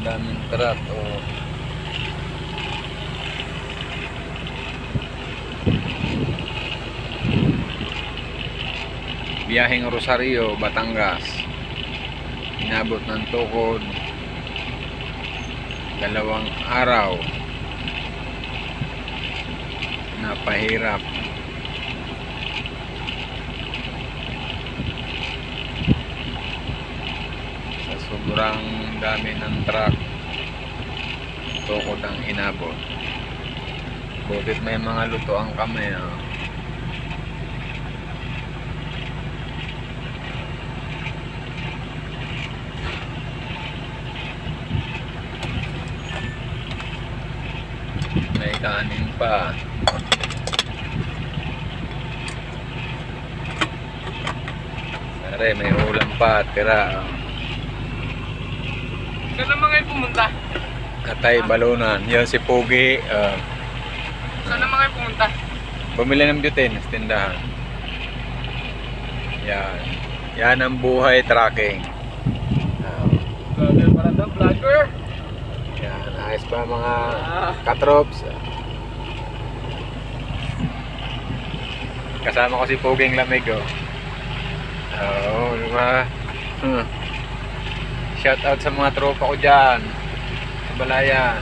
daming truck. Oh. Biyaheng Rosario, Batangas. Inabot ng tukod 2 araw. Napahirap. Sa sobrang dami ng truck, tukod ang inabot. Butit may mga lutoang kami. May kanin pa. Pare, may ulam pa, tira. Saan naman kayo pumunta? Katay, Balunan. Yan si Pogi. Saan naman kayo pumunta? Bumili ng butane sa tindahan. Yan. Yan ang buhay tracking. Vlogger pala daw, vlogger! Yan, ayos pa mga katrops. Kasama ko si Poging Lamig, oh. Oo, diba? Shout out sa mga tropa ko dyan sa Balayan.